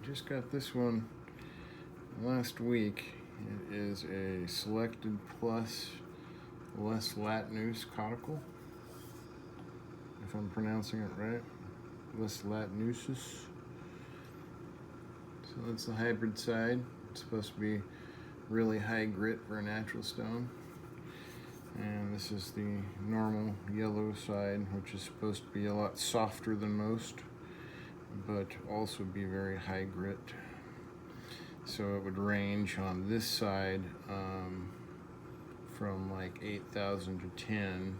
just got this one last week. It is a Selected Plus Latneuses Coticule, if I'm pronouncing it right. Latneuses. So that's the hybrid side. It's supposed to be really high grit for a natural stone. And this is the normal yellow side, which is supposed to be a lot softer than most, but also be very high grit. So it would range on this side from like 8,000 to 10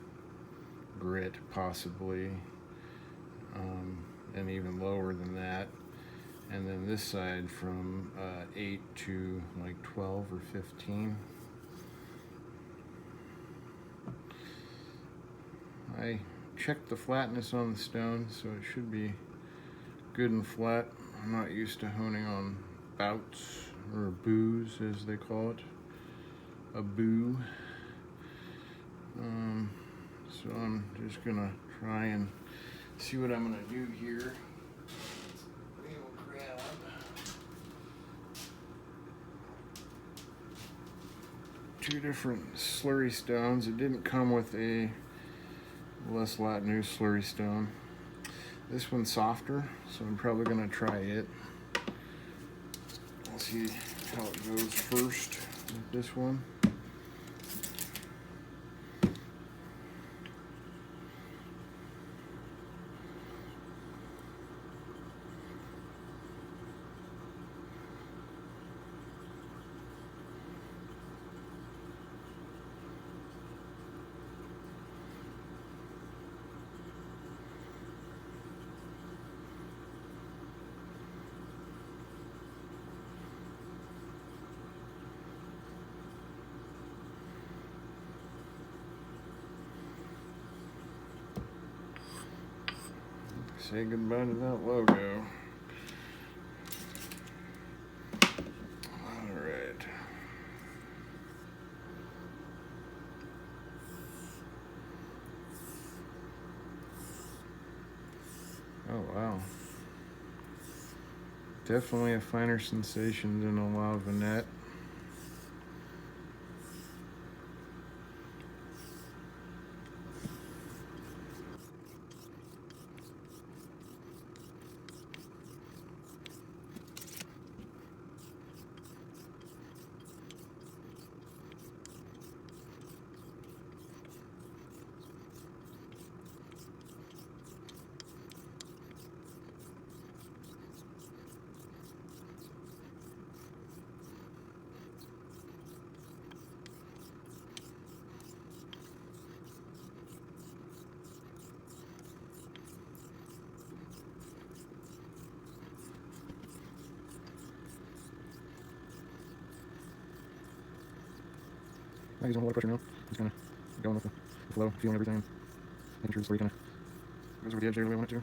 grit possibly, and even lower than that. And then this side from 8 to like 12 or 15. I checked the flatness on the stone, so it should be good and flat. I'm not used to honing on bouts or boos, as they call it. A boo. So I'm just gonna try and see what I'm gonna do here. We will grab two different slurry stones. It didn't come with a less Latneuses slurry stone. This one's softer, so I'm probably gonna try it. I'll see how it goes first with this one. Say goodbye to that logo. All right. Oh, wow. Definitely a finer sensation than a La Vinette. I think he's on water pressure now. He's kind of going with the flow, feeling everything, making sure this where he kind of goes over the edge there the way I want it to.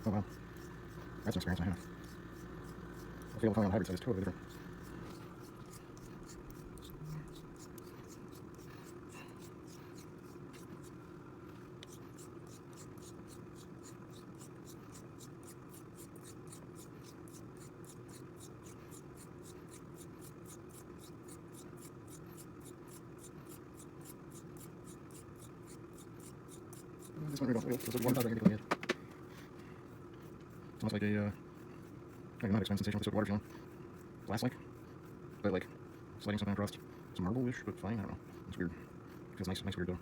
Oh wow, that's an experience I have. I feel the on the hybrid side is totally different. This one right off. Feels like one powder I can get. It's almost like a not expensive sensation with the water feeling. Glass like, but like sliding something across. It's marble-ish, but fine. I don't know. It's weird. It feels nice, weird though.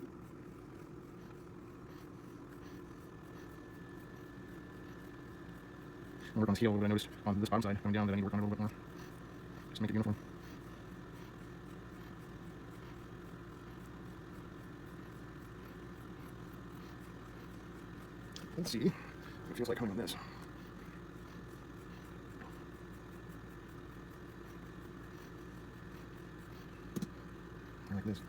I'll work on this heel, what I noticed on this bottom side coming down that I need to work on it a little bit more. Just to make it uniform. Let's see what it feels like coming on this. Like this.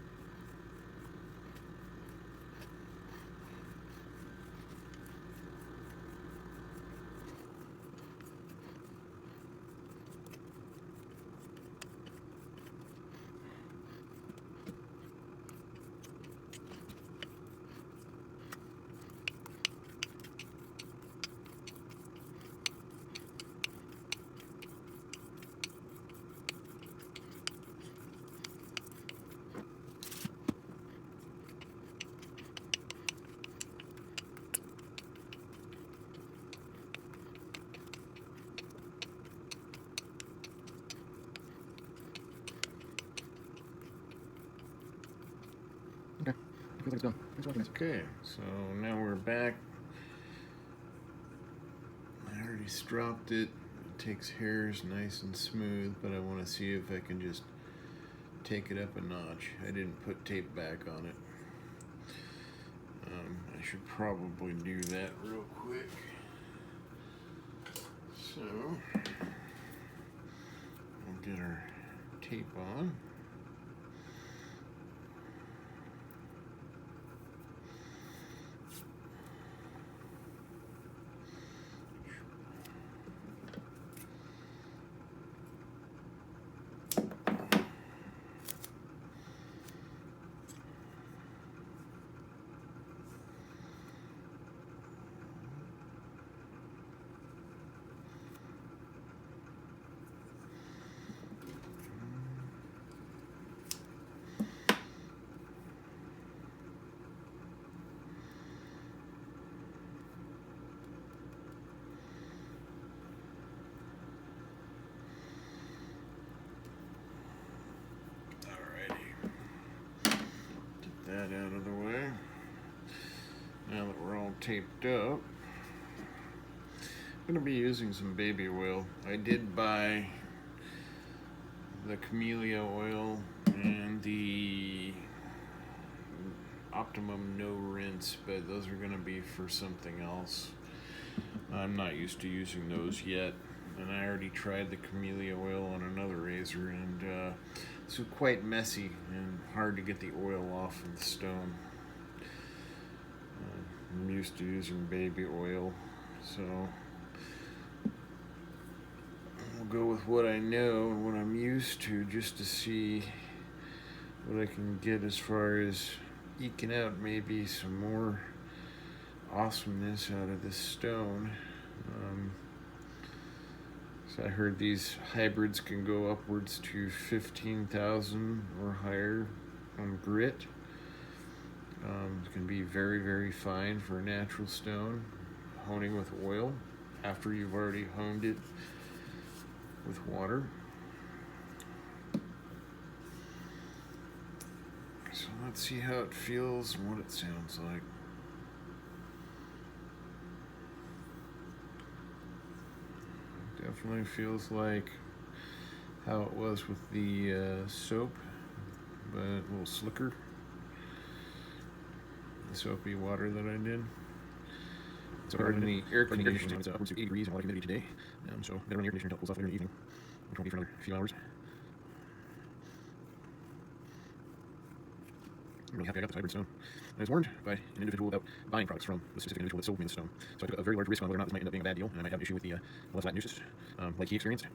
Okay, feels like it's done. Thanks for watching this. Okay, so now we're back. I already stropped it. It takes hairs nice and smooth, but I want to see if I can just take it up a notch. I didn't put tape back on it. I should probably do that real quick. So, we'll get our tape on. That out of the way. Now that we're all taped up, I'm going to be using some baby oil. I did buy the camellia oil and the optimum no rinse, but those are going to be for something else. I'm not used to using those yet, and I already tried the camellia oil on another razor, and it's quite messy and hard to get the oil off of the stone. I'm used to using baby oil, so I'll go with what I know and what I'm used to, just to see what I can get as far as eking out maybe some more awesomeness out of this stone. So I heard these hybrids can go upwards to 15,000 or higher on grit. It can be very, very fine for a natural stone. Honing with oil after you've already honed it with water. So let's see how it feels and what it sounds like. Definitely feels like how it was with the soap, but a little slicker. The soapy water that I did. So in the air conditioning, it's upwards of 80 degrees and a lot of humidity today. So I'm going to run the air conditioner until it cools off later in the evening, which won't be for another few hours. I'm really happy I got this hybrid stone. I was warned by an individual about buying products from the specific individual that sold me the stone. So I took a very large risk on whether or not this might end up being a bad deal, and I might have an issue with the Latneuses, like he experienced.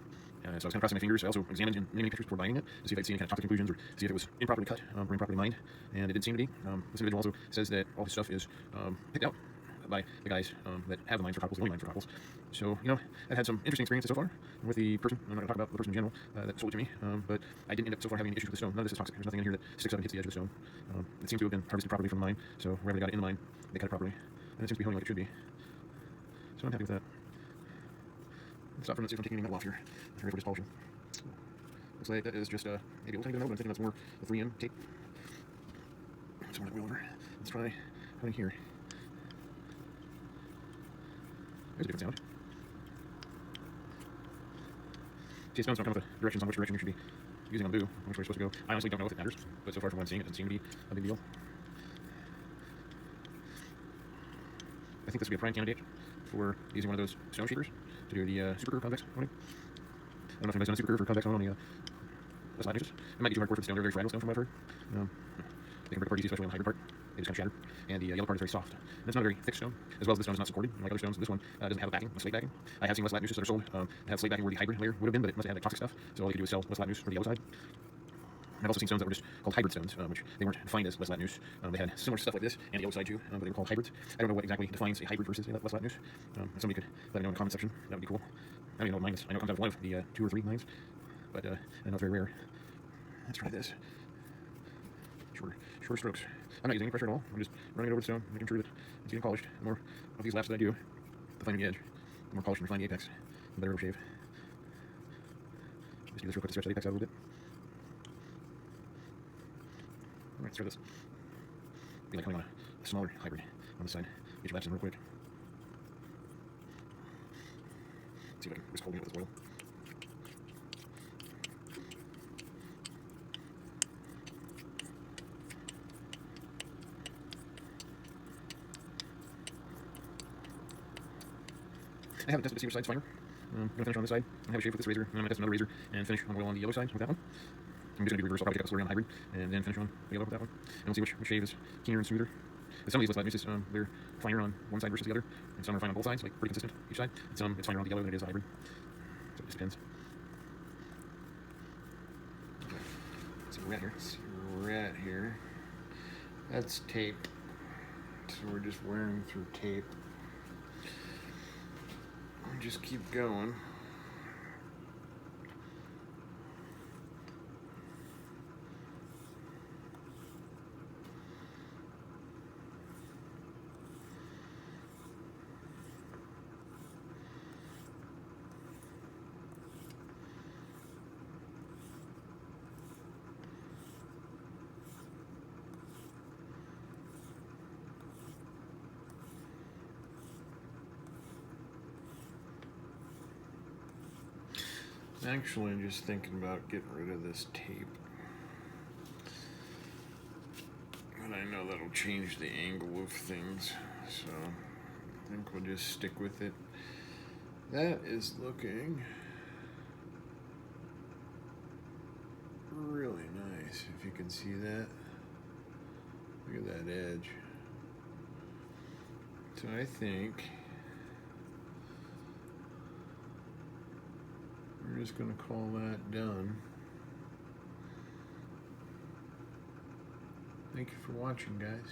So I was kind of crossing my fingers. I also examined many pictures before buying it to see if I'd see any kind of toxic conclusions or see if it was improperly cut or improperly mined, and it didn't seem to be. This individual also says that all his stuff is picked out by the guys that have the mines for coppels, the only mines for coppels. So, you know, I've had some interesting experiences so far with the person. I'm not going to talk about the person in general that sold it to me, but I didn't end up so far having any issues with the stone. None of this is toxic. There's nothing in here that sticks up and hits the edge of the stone. It seems to have been harvested properly from the mine, so wherever they got it in the mine, they cut it properly. And it seems to be holding like it should be. So I'm happy with that. Let's stop for a minute, see if I'm taking any metal off here. I'm ready for just polishing. Looks like that is just maybe a little tiny bit of metal, but I'm thinking that's more the 3M tape. Let's turn that wheel over. Let's try putting here. There's a different sound. See, stones don't come with directions on which direction you should be using on the boo, which way you're supposed to go. I honestly don't know if it matters, but so far from what I'm seeing, it doesn't seem to be a big deal. I think this would be a prime candidate for using one of those stone shapers to do the super curve convex mounting. I don't know if anybody's done a super curve or convex mount on the Latneuses. It might be too hardcore for the stone. They're very fragile stone from what I've heard. They can break apart easy, especially on the hybrid part. They just kind of shatter. And the yellow part is very soft. And it's not a very thick stone, as well as this stone is not supported. Like other stones, this one doesn't have a backing, a slate backing. I have seen less Latneuses that are sold that have slate backing where the hybrid layer would have been, but it must have had like toxic stuff. So all they could do is sell less Latneuse for the yellow side. I've also seen stones that were just called hybrid stones, which they weren't defined as less Latneuse. They had similar stuff like this and the yellow side too, but they were called hybrids. I don't know what exactly defines a hybrid versus a less Latneuse. If somebody could let me know in the comment section, that would be cool. I don't even know what mine is. I know it comes out of one of the 2 or 3 mines, but I know it's very rare. Let's try this. Shorter strokes. I'm not using any pressure at all. I'm just running it over the stone, making sure that it's getting polished. The more of these laps that I do, the finer the edge. The more polished and refined the apex, the better it'll shave. Just do this real quick to stretch the apex out a little bit. Alright, let's try this. Be like coming on a smaller hybrid on this side. Get your laps in real quick. Let's see if I can risk holding it with this oil. I haven't tested to see which side's finer. I'm going to finish on this side. I have a shave with this razor, and I'm going to test another razor and finish on oil on the yellow side with that one. I'm just going to do reverse. I'll probably take up the slurry on the hybrid and then finish on the yellow with that one. And we'll see which shave is keener and smoother. And some of these Latneuses, they're finer on one side versus the other, and some are fine on both sides, like pretty consistent each side. And some it's finer on the yellow than it is the hybrid. So it just depends. Okay. Let's see where we're at here. Let's see where we're at here. That's tape. So we're just wearing through tape. Just keep going. Actually, I'm just thinking about getting rid of this tape. And I know that'll change the angle of things, so I think we'll just stick with it. That is looking really nice, if you can see that. Look at that edge. So I think we're just going to call that done. Thank you for watching, guys.